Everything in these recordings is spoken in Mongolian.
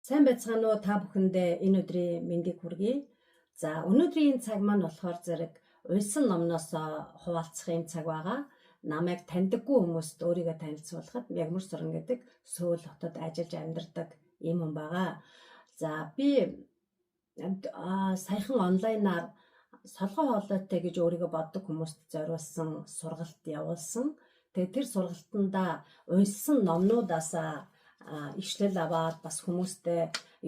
Сайн байцгаана уу та бүхэндээ энэ өдрийн мэндийг хүргэе. За өнөөдрийн цаг маань болохоор зэрэг уйсан номноос хуваалцах юм цаг байгаа. Намайг таньдаггүй хүмүүст өөрийгөө танилцуулахад Мягмар Суран гэдэг Сөүл хотод ажиллаж амьдардаг юм хүн байгаа. За би саяхан онлайнаар солгоо хоолойтой гэж өөрийгөө боддог хүмүүст зориулсан сургалт явуулсан. Тэгээ тэр сургалтандаа уйсан номнуудаас ишлэл аваад бас хүмүүстэй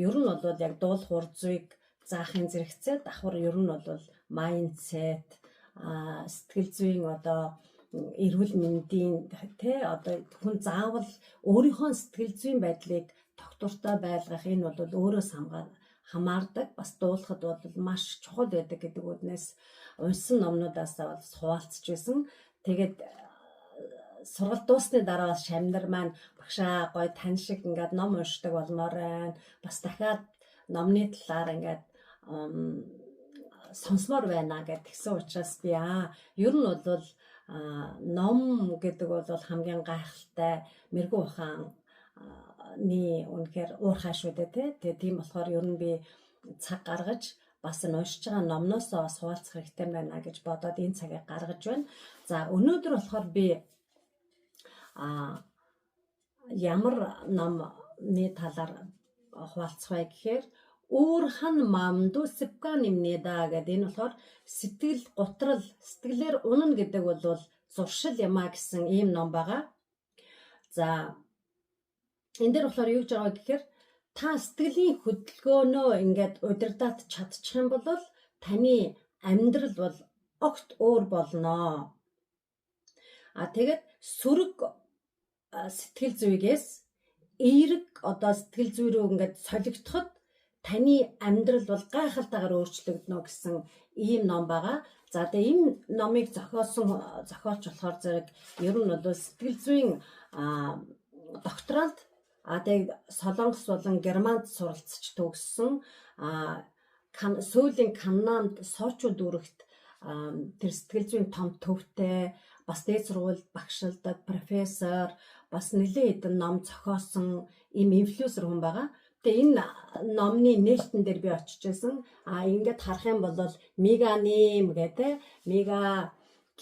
ер нь бол яг дуул хурцыг заахын зэрэгцээ давхар ер нь бол майндсет сэтгэл зүйн одоо эрүүл мэндийн хүн заавал өөрийнхөө сэтгэл зүйн байдлыг тогтвортой байлгах энэ бол өөрөөс хамаардаг бас дуулахад бол маш чухал байдаг гэдэг үднээс уншсан номнуудаас хуваалцж байсан. Тэгээд сургалт дуусны дараа бас шамнар маань багшаа гой тань шиг ингээд ном уншдаг болмоор байна. Бас дахиад номны талаар ингээд сонсмоор байна гэдгсэн учраас би ер нь бол ном гэдэг бол хамгийн гайхалтай мэрэгүү ухааны үнэхээр уурхай шүү дээ тий. Тийм болохоор ер нь би цаг гаргаж бас уншиж байгаа номноос бас хуваалцах хэрэгтэй байна гэж бодоод энэ цагийг гаргаж байна. За өнөөдөр болохоор би ямар номны талаар хуваалцах вэ гэхээр Уурхан мамду сипкан имнеда гэдэг энэ болохоор сэтгэл готрал сэтгэлээр унана гэдэг бол зуршил юмаа гэсэн ийм ном байгаа. За энэ дээр болохоор юу гэж байгаа гэхээр та сэтгэлийн хөдөлгөөнөө ингээд удирдах чадчих юм бол таны амьдрал бол огт өөр болно. Тэгээд сөрөг сэтгэл зүйгээс эерэг одоо сэтгэл зүй рүү ингээд солигдоход таны амьдрал бол гайхалтайгаар өөрчлөгдөнө гэсэн ийм ном байгаа. За тэгээ энэ номыг зохиолч болохоор зэрэг ер нь бол сэтгэл зүйн докторант тэгээд Солонгос болон Германд суралцж төгссөн Сөүлийн Канадад Сочи дүүрэгт тэр сэтгэл зүйн том төвтэй бас дээд сургуульд багшилдаг профессор бас нэлээд хэдэн ном зохиосон ийм инфлюенсер хүн байгаа. Тэгээ энэ номны нээлтэн дээр би очиж байсан. Ингээд харах юм бол меганим гэдэг мега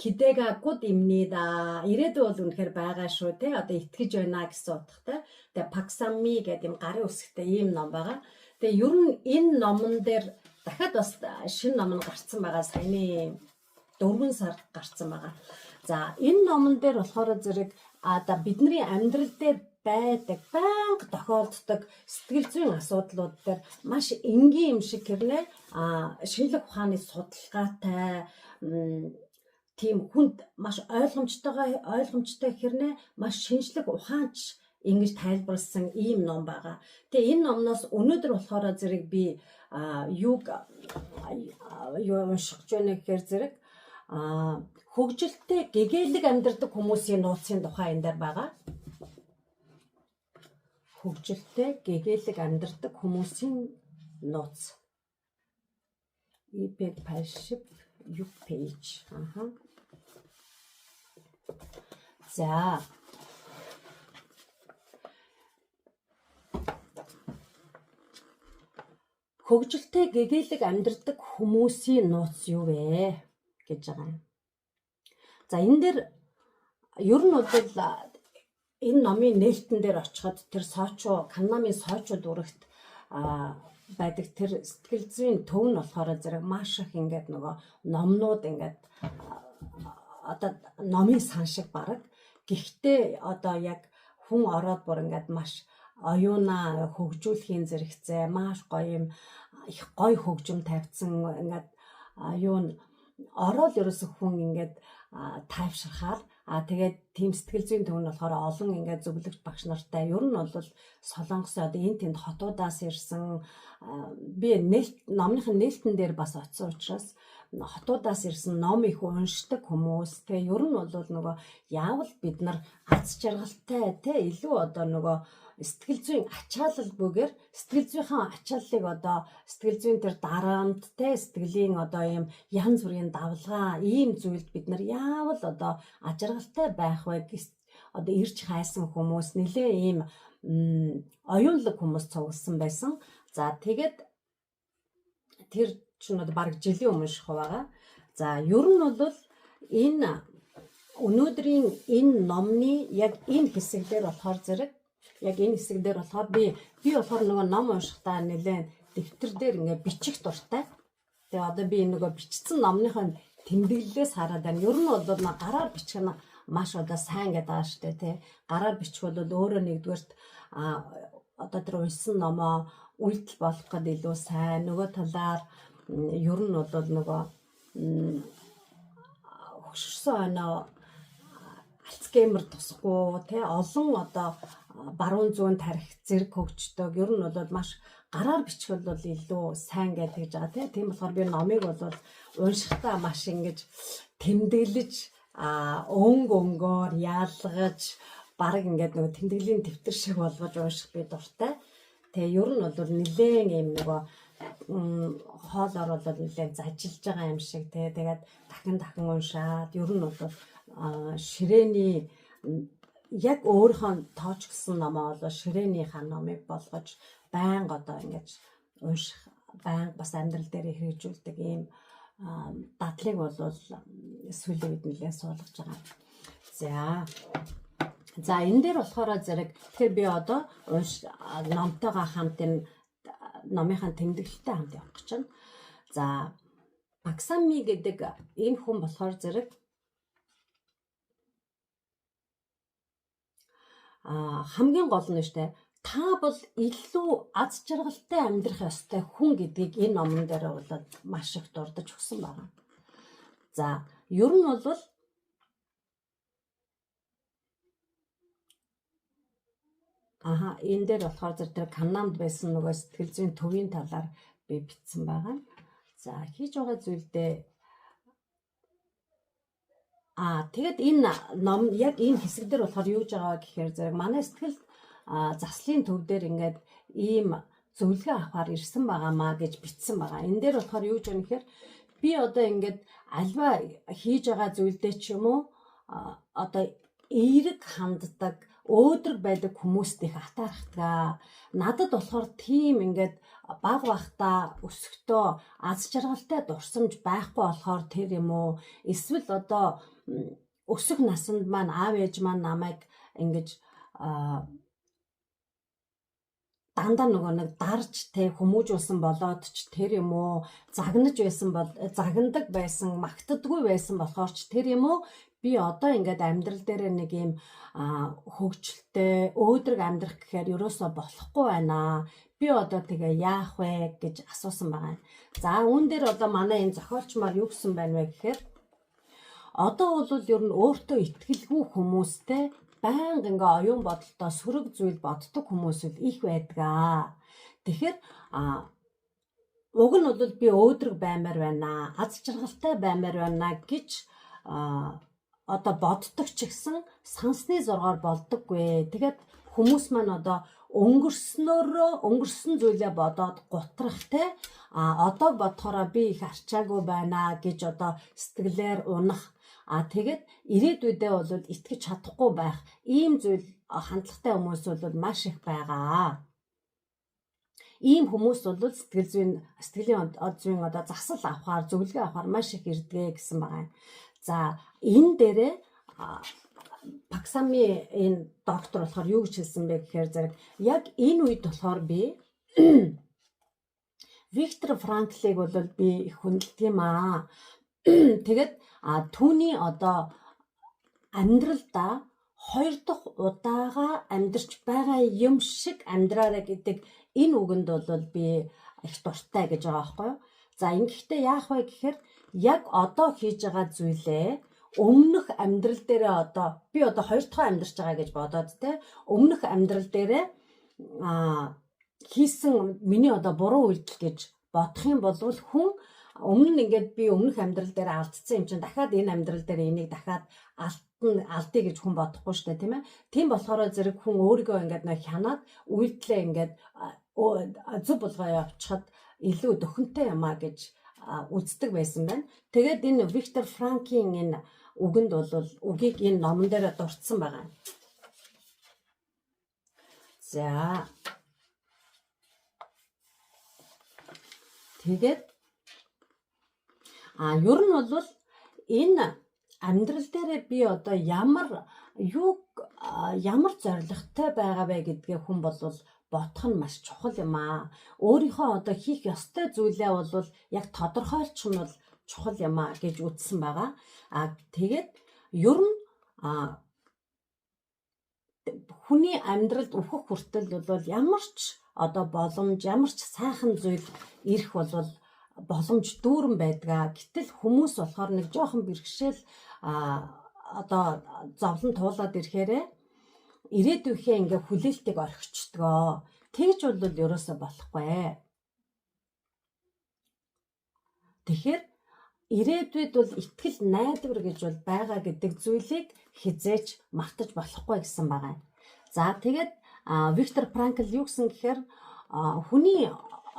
кидэга гуд имнэда ирээдүй бол үнэхээр байгаа шүү те. Одоо итгэж байна гэсэн утгатай. Тэгээ Паксами гэдэг юм гарын үсгтэй ийм ном байгаа. Тэгээ ер нь энэ номон дээр дахиад бас шинэ ном нь гарцсан байгаа. Саяны 4 сард гарцсан байгаа. За энэ номон дээр болохоор зэрэг бидний амьдрал дээр байдаг банк тохиолддог сэтгэл зүйн асуудлууд дээр маш энгийн юм шиг хэрнээ шинжлэх ухааны судалгаатай тийм хүнд маш ойлгомжтой хэрнээ маш шинжлэх ухаанч ингэж тайлбарласан ийм ном байгаа. Тэгээ энэ номноос өнөөдөр болохоор зэрэг би юу уншиж байна гэхээр зэрэг хөгжилтэй гэгээлэг амьдардаг хүмүүсийн нууцын тухай энэ дээр байгаа. Хөгжилтэй гэгээлэг амьдардаг хүмүүсийн нууц. Ипед пашип юг пэйж. За хөгжилтэй гэгээлэг амьдардаг хүмүүсийн нууц юу вэ гэж байгаа юм. За энэ дээр ер нь бол энэ номын нээлтэн дээр очиход тэр Канадын Сочи дүүрэгт байдаг тэр сэтгэл зүйн төв нь болохоор зэрэг маш их ингээд нөгөө номнууд ингээд одоо номын сан шиг бараг. Гэхдээ одоо яг хүн ороод бүр ингээд маш оюунаа хөгжүүлэхийн зэрэгцээ маш гоё юм их гоё хөгжим тавьсан ингээд юу н ороод ерөөсөх хүн ингээд тайвширхаар тэгээд тийм сэтгэл зүйн төв нь болохоор олон ингээд зөвлөгч багш нартай ер нь бол Солонгосын одоо энэ тэнд хотуудаас ирсэн би номныхын нээлтэн дээр бас очсон учраас хотуудаас ирсэн ном их уншдаг хүмүүс тэгээ ер нь бол нөгөө яавал бид нар аз жаргалтай илүү одоо нөгөө сэтгэл зүйн ачаалал бүгээр сэтгэл зүйн ачааллыг одоо сэтгэл зүйн тэр дарамт сэтгэлийн одоо ийм янз бүрийн давлгаа ийм зүйлд бид нар яавал одоо ажиргалтай байх вэ одоо ирж хайсан хүмүүс нэлээ ийм оюунлаг хүмүүс цугласан байсан. За тэгээд тэр чинь одоо баг жилийн өмнө шахав байгаа. За ер нь бол энэ өнөөдрийн энэ номны яг энэ хэсэгдэр болохоор зэрэг яг энэ хэсэгдэр болохоор би болохоор нөгөө ном уншихтаа нэлээд дэвтэр дээр ингээ бичих дуртай. Тэгээ одоо би нөгөө бичсэн номныхын тэмдэглэлээс хараад байна. Ер нь бол гараар бичих нь маш одоо сайн гэдэг байгаа шүү дээ, тий. Гараар бичих бол өөрөө нэгдүгээрт одоо тэр уншсан номоо үйлдэл болох гэдэг илүү сайн. Нөгөө талаар ер нь бол нөгөө хөшөрсөн оноо Альцгеймер тусахгүй тий, олон одоо баруун зүүн тарих зэрэг хөгждөг. Ер нь бол маш гараар бичих бол илүү сайн гэж байгаа тий. Тийм болохоор би номыг бол уншихтаа маш ингэж тэмдэглэж өнгөөр яалгаж бараг ингээд нөгөө тэмдэглэлийн дэвтэр шиг болгож унших би дуртай. Тэгээ ер нь бол нэлээд юм нөгөө хоолоор бол нэлээд зажилж байгаа юм шиг тий. Тэгээд дахин уншаад ер нь бол ширээний яг өөрийнхөө тоочгсон номоо бол ширээнийхээ номыг болгож байнга одоо ингэж унших, байнга бас амьдрал дээр хэрэгжүүлдэг ийм дадлыг бол сүүлийн үед нэлээд суулгаж байгаа. За энэ дээр болохоор зэрэг тэгэхээр би одоо номтойгоо хамт энэ номынхаа тэмдэглэлтэй хамт явах гэж байна. За Баксами гэдэг энэ хүн болохоор зэрэг хамгийн гол нь штэ та бол илүү аз жаргалтай амьдрах ёстой хүн гэдгийг энэ номон дээр бол маш их дурдж өгсөн байна. За ер нь бол энэ дээр болохоор тэр Канамд байсан нөгөө сэтгэл зүйн төвийн талаар би бичсэн байгаа. За хийж байгаа зүйлдээ тэгэд энэ ном яг энэ хэсэг дээр болохоор юу гэж байгаа гэхээр зэрэг манай сэтгэл заслын төв дээр ингээд ийм зөвлөгөө авахар ирсэн байгаамаа гэж бичсэн байгаа. Энэ дээр болохоор юу гэж байна гэхээр би одоо ингээд альва хийж байгаа зүйлдээ ч юм уу одоо эерэг ханддаг өөдрөг байдаг хүмүүст их атаархдаг. Надад болохоор тийм ингээд баг багтаа өсөхдөө аз жаргалтай дурсамж байхгүй болохоор тэр юм уу эсвэл одоо өсөх насанд маань аав ээж маань намайг ингэж дандаа нөгөө нэг дарж те хүмүүжүүлсэн болоод ч тэр юм уу загнадаг байсан магтдаггүй байсан болохоор ч тэр юм уу би одоо ингээд амьдрал дээр нэг юм хөгжилтэй өөдрөг амьдрах гэхээр ерөөсөө болохгүй байна. Би одоо тэгээ яах вэ гэж асуусан байгаа. За үүн дээр одоо манай энэ зохиолч маань юу гэсэн байна вэ гэхээр одоо бол ер нь өөртөө итгэлгүй хүмүүстэй байнга ингээ оюун бодолтой сөрөг зүйл боддог хүмүүс их байдаг. Тэгэхээр уг нь бол би өөдрөг баймаар байна, аз жаргалтай баймаар байна гэж одоо боддог ч гэсэн сансны зургаар болдоггүй. Тэгээд хүмүүс маань одоо өнгөрсөн зүйлээ бодоод гутрах те одоо бодохороо би их арчаагүй байна гэж одоо сэтгэлээр унах. Тэгээд ирээдүйдээ бол итгэж чадахгүй байх ийм зүйл хандлагатай хүмүүс бол маш их байгаа. Ийм хүмүүс бол сэтгэлийн одоо засал авахар, зөвлөгөө авахар маш их ирдэг гэсэн байгаа. За энэ дээрээ Баксами энэ доктор болохоор юу гэж хэлсэн бэ гэхээр зэрэг яг энэ үед болохоор би Виктор Франклийг бол би их хүндэлдэг юм аа. Тэгээд түүний одоо амьдралдаа 2 дахь удаага амьдарч байгаа юм шиг амьдраарай гэдэг энэ үгэнд бол би их дуртай гэж байгаа байхгүй юу. За ингэхдээ яах вэ гэхээр яг одоо хийж байгаа зүйлээ өмнөх амьдрал дээрээ одоо би одоо 2 дахь амьдарч байгаа гэж бодоод те өмнөх амьдрал дээрээ хийсэн миний одоо буруу үйлдэл гэж бодох юм бол хүн өмнө нь ингээд би өмнөх амьдрал дээр алдсан юм чинь дахиад энэ амьдрал дээр энийг дахиад алдъя гэж хүн бодохгүй шүү дээ, тийм ээ. Тийм болохоор зэрэг хүн өөрийгөө ингээд нэг хянаад үйлдэлээ ингээд зөв болгоо явуулчихад илүү дөхөнтэй юмаа гэж үздэг байсан байна. Тэгээд энэ Виктор Франкийн энэ үгэнд бол үгийг энэ номон дээр дурдсан байгаа. За. Тэгээд ер нь бол энэ амьдрал дээр би одоо ямар зорилготой байгаа вэ гэдгээ хүн бол бодох нь маш чухал юм аа. Өөрийнхөө одоо хийх ёстой зүйлээ бол яг тодорхойлч нь бол чухал юм аа гэж үзсэн байгаа. Тэгээд ер нь хүний амьдралд өөхөх хүртэл бол ямар ч одоо боломж, ямар ч сайхан зүйл ирэх бол боломж дүүрэн байдаг. Гэтэл хүмүүс болохоор нэг жоохон бэрхшээл одоо зовлон туулаад ирэхээр ирээдүйхээ ингээ хүлээлтийг орхичдгоо. Тэгж бол ерөөсө болохгүй. Тэгэхээр ирээдүйд бол итгэл найдвар гэж бол байгаа гэдэг зүйлийг хизээч мартаж болохгүй гэсэн байгаа. За тэгээд Виктор Франкл юу гэсэн гэхээр хүний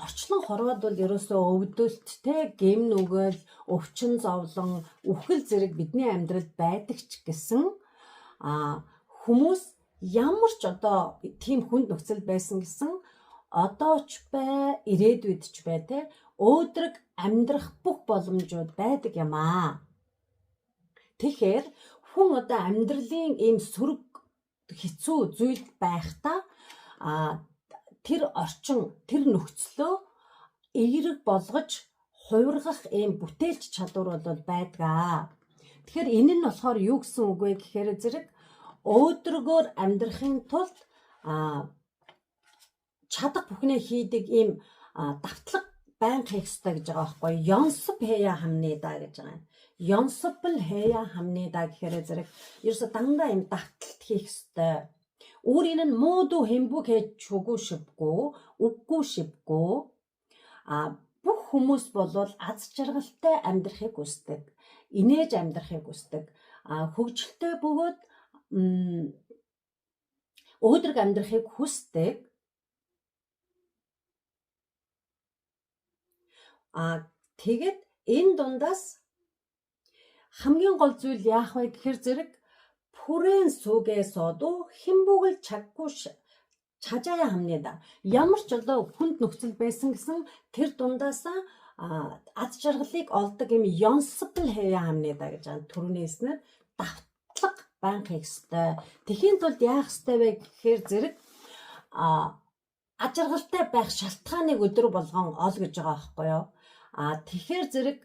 орчлон хорвоод бол ерөөсөө өвдөлттэй, гэм нүгэл, өвчин зовлон, үхэл зэрэг бидний амьдралд байдаг ч гэсэн хүмүүс ямар ч одоо тийм хүнд нөхцөл байсан гэсэн одоо ч бай, ирээдүйд ч бай те өөдрөг амьдрах бүх боломжууд байдаг юм аа. Тэгэхээр хүн одоо амьдралын ийм сөрөг хэцүү зүйл байхдаа тэр орчин, тэр нөхцлөө эерэг болгож хувиргах ийм бүтээлч чадвар бол байдгаа. Тэгэхээр энэ нь болохоор юу гэсэн үг вэ гэхээр зэрэг өөдрөгөөр амьдрахын тулд чадах бүхнээ хийдэг ийм давтлага байнга хийх ёстой гэж байгаа байхгүй. Ёнсоп хэя хамнеда гэж байгаа. Ёнсоп л хэя хамнеда гэхээр зэрэг ерөөсө дандаа ийм давталт хийх ёстой. Өөрийн нь мууду хэмбүг хийж чүгүүшибгүй, үггүй шибгүй. Бүх хүмүүс болвол аз жаргалтай амьдрахыг хүсдэг. Инээж амьдрахыг хүсдэг. Хөгжилтэй бөгөөд өөдрөг амьдрахыг хүсдэг. Тэгээд энэ дундаас хамгийн гол зүйл яах вэ гэхээр зэрэг хүрэн сүгээ содуу хэмбүгэл чаггүй чажаа хамнеда. Ямар ч одоо хүнд нөхцөл байсан гэсэн тэр дундаасаа аз жаргалыг олдог юм ёнсопл хэя хамнеда гэж байгаа. Түрүүний эснэр давтлага байнга хийх ёстой. Тэхийн тулд яах ёстой вэ гэхээр зэрэг аз жаргалтай байх шалтгааныг өдөр болгон ол гэж байгаа байхгүй юу? Тэгэхээр зэрэг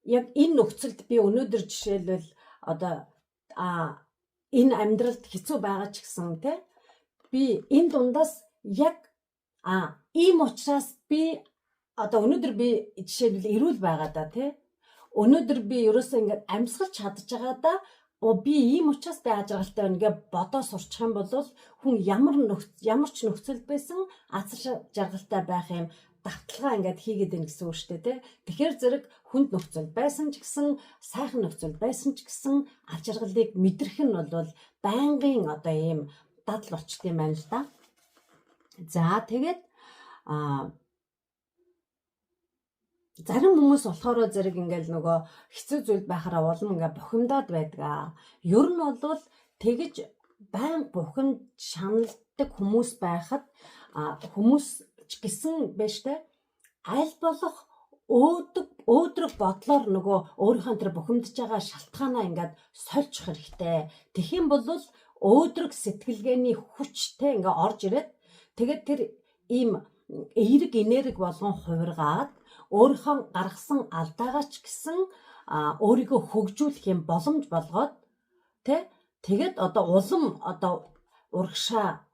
яг энэ нөхцөлд би өнөөдөр жишээлбэл одоо энэ амьдралд хэцүү байгаа ч гэсэн те би энэ дундаас яг ийм учраас би одоо өнөөдөр би жишээлбэл эрүүл байгаа да те өнөөдөр би ерөөсөө ингээд амьсгалж чадж байгаа да би ийм учраас би аз жаргалтай байна гэж бодоо сурчих юм бол хүн ямар ч нөхцөлд байсан аз жаргалтай байх юм давталгаа ингээд хийгээд байна гэсэн үг шүү дээ тий. Тэгэхээр зэрэг хүнд нөхцөл байсан ч гэсэн сайхан нөхцөл байсан ч гэсэн аз жаргалыг мэдрэх нь бол байнгын одоо ийм дадал болчт юм байна л да. За тэгээд зарим хүмүүс болохоор зэрэг ингээд нөгөө хэцүү зүйл байхаараа улам ингээд бухимдаад байдаг. Ер нь бол тэгж байнга бухимд шаналдаг хүмүүс байхад хүмүүс гэсэн байж тэ аль болох өөдрөг бодлоор нөгөө өөрийнхөө тэр бухимдж байгаа шалтгаанаа ингээд сольчих хэрэгтэй. Тэгхийн бол өөдрөг сэтгэлгээний хүчтэй ингээд орж ирээд тэгээд тэр ийм эерэг энерги болгон хувиргаад өөрийнхөө гаргасан алдаагаа ч гэсэн өөрийгөө хөгжүүлэх юм боломж болгоод тэгээд одоо улам одоо урагшаа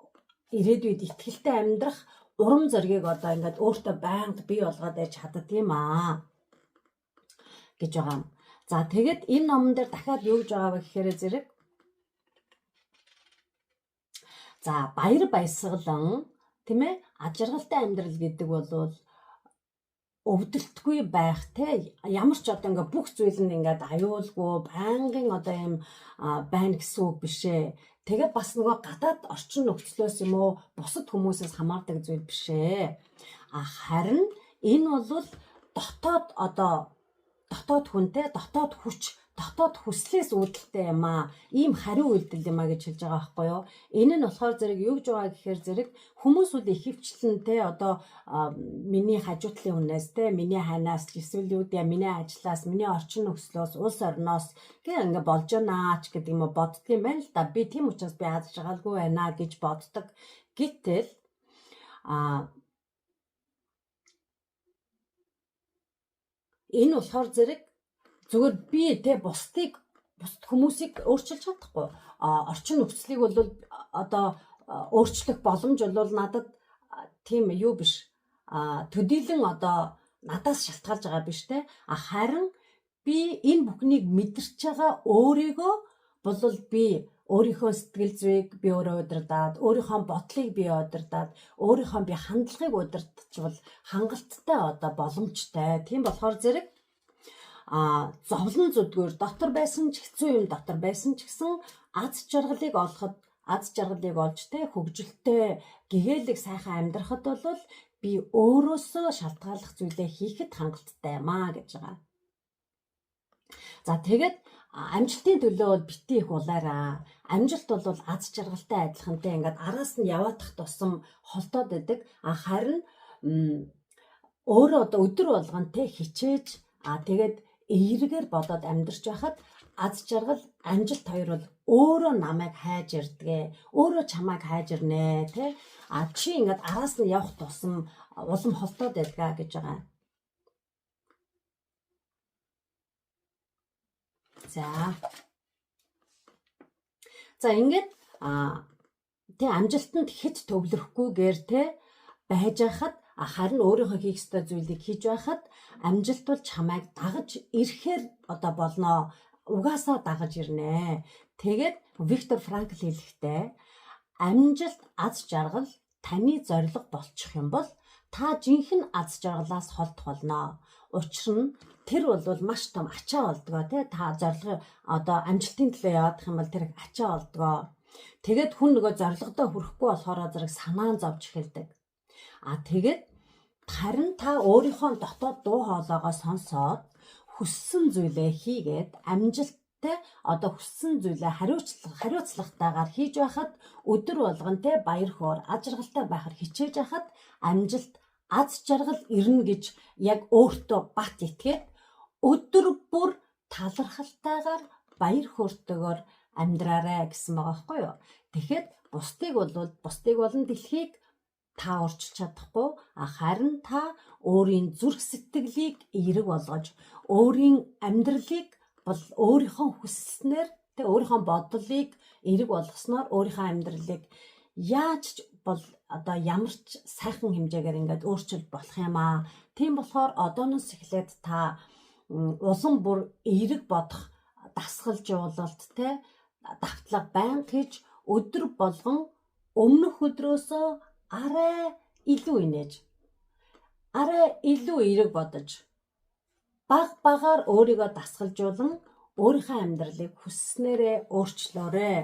ирээдүйд итгэлтэй амьдрах урам зориг одоо ингээд өөртөө байнга бий болгоод байж чаддаг юм гэж байгаа. За тэгээд энэ номон дээр дахиад юу гэж байгаа вэ гэхээр зэрэг за баяр баясгалан тийм ээ аз жаргалтай амьдрал гэдэг бол өвдөлтгүй байх те ямар ч одоо ингээд бүх зүйл нь ингээд аюулгүй байнгын одоо юм байна гэсэн үг биш ээ. Тэгээд бас нөгөө гадаад орчин нөхцлөөс юм уу бусад хүмүүсээс хамаардаг зүйл биш ээ. Харин энэ бол дотоод хүнтэй дотоод хүч дотоод хүслээс үүдэлтэй юм аа. Ийм хариу үйлдэл юм аа гэж хэлж байгаа байхгүй юу? Энэ нь болохоор зэрэг юу гэж байгаа гэхээр зэрэг хүмүүс үл ихэвчлэн те одоо миний хажуутлын хүнээс те миний ханаас эсвэл юу гэдэг миний ажлаас, миний орчин нөхцлөөс, улс орноос гэх ингээ болж байна ч гэдэг юм уу боддгийм байна л да. Би тийм учраас би аз жаргалгүй байна гэж боддог. Гэтэл энэ болохоор зэрэг зүгээр би те бусд хүмүүсийг өөрчилж чадахгүй. Орчин нөхцөлийг бол одоо өөрчлөх боломж бол надад тийм юу биш. Төдийлөн одоо надаас шалтгаалж байгаа биш те. Харин би энэ бүхнийг мэдэрч байгаа өөрийгөө бол би өөрийнхөө сэтгэл зүйг би өөрөө удирдаад, өөрийнхөө бодлыг би удирдаад, өөрийнхөө би хандлагыг удирдахвал хангалттай одоо боломжтой. Тийм болохоор зэрэг зовлон зүдгээр дотор байсан ч хэцүү юм дотор байсан ч гэсэн аз жаргалыг олж те хөгжилтэй гэгээлэг сайхан амьдрахад бол би өөрөөсөө шалтгааллах зүйлээ хийхэд хангалттай юм аа гэж байгаа. За тэгээд амжилтын төлөө бол бити их улаараа. Амжилт бол аз жаргалтай адилхантай ингээд араас нь яваадах тусам холдоод байдаг. Харин өөрөө одоо өдөр болгон те хичээж тэгээд эергээр бодоод амьдарч байхад аз жаргал, амжилт хоёр бол өөрөө намайг хайж ирдэг. Өөрөө чамайг хайж ирнэ те. Чи ингээд араас нь явах тусам улам холдоод байдгаа гэж байгаа. За ингээд тэ амжилтанд хэд төвлөрөхгүйгээр те байж байхад харин өөрийнхөө хийх ёстой зүйлийг хийж байхад амжилт бол чамайг дагаж ирэхээр одоо болно. Угаасаа дагаж ирнэ. Тэгээд Виктор Франкл хэлэхдээ амжилт аз жаргал таны зорилго болчих юм бол та жинхэнэ аз жаргалаас холдох болно. Учир нь тэр бол маш том ачаа олдгоо тий та зорилго одоо амжилтын төлөө явах юм бол тэр ачаа олдгоо. Тэгээд хүн нөгөө зорилгодоо хүрэхгүй болохоор зэрэг санаан зовж эхэлдэг. Тэгээд харин та өөрийнхөө дотоод дуу хоолойгоо сонсоод хүссэн зүйлээ хийгээд амжилттай одоо хүссэн зүйлээ хариуцлагатайгаар хийж байхад өдөр болгон те баяр хөөр аз жаргалтай байхаар хичээж байхад амжилт аз жаргал ирнэ гэж яг өөртөө бат итгээд өдөр бүр талархалтайгаар баяр хөөртэйгээр амьдраарай гэсэн байгаа байхгүй юу. Тэгэхэд бусдыг болон дэлхийг та урьдчилж чадахгүй. Харин та өөрийн зүрх сэтгэлийг эерэг болгож, өөрийн амьдралыг бол өөрийнхөө хүсснээр тэ өөрийнхөө бодлыг эерэг болгосноор өөрийнхөө амьдралыг яаж бол одоо ямар ч сайхан хэмжээгээр ингээд өөрчилж болох юм аа. Тийм болохоор одооноос эхлээд та улам бүр эерэг бодох дасгалжуулалт те давтлага байнга хийж өдөр болгон өмнөх өдрөөсөө арай илүү инээж арай илүү эерэг бодож багаар өөрийгөө дасгалжуулан өөрийнхөө амьдралыг хүсснээрээ өөрчлөөрэй.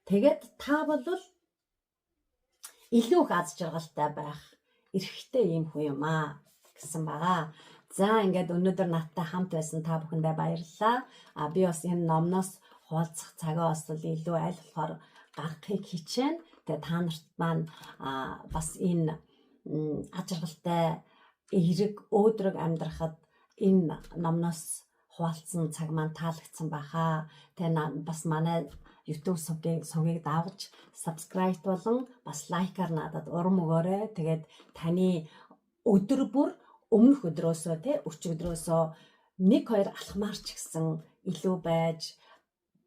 Тэгээд та бол илүү их аз жаргалтай байх эрхтэй юм хүн юм аа гэсэн байгаа. За ингээд өнөөдөр надтай хамт байсан та бүхэндээ баярлалаа. Би бас энэ номноос хуваалцах цагаа бас илүү аль болохоор гаргахыг хичээнэ. Тэгээ та нарт маань бас энэ аз жаргалтай эерэг өөдрөг амьдрахад энэ номноос хуваалцсан цаг маань таалагдсан байхаа. Тэгээ бас манай YouTube сувгийг давж subscribe болон бас лайкаар надад урам өгөөрэй. Тэгээд таны өдөр бүр өмнөх өдрөөсөө өчигдрөөсөө 1-2 алхмаар ч гэсэн илүү байж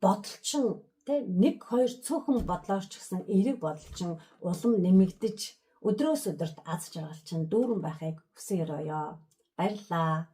бодолчин 1-2 цөөхөн бодлоор ч гэсэн эерэг бодолчин улам нэмэгдэж өдрөөс өдөрт аз жаргал чинь дүүрэн байхыг хүсье өрөөё. Баярлалаа.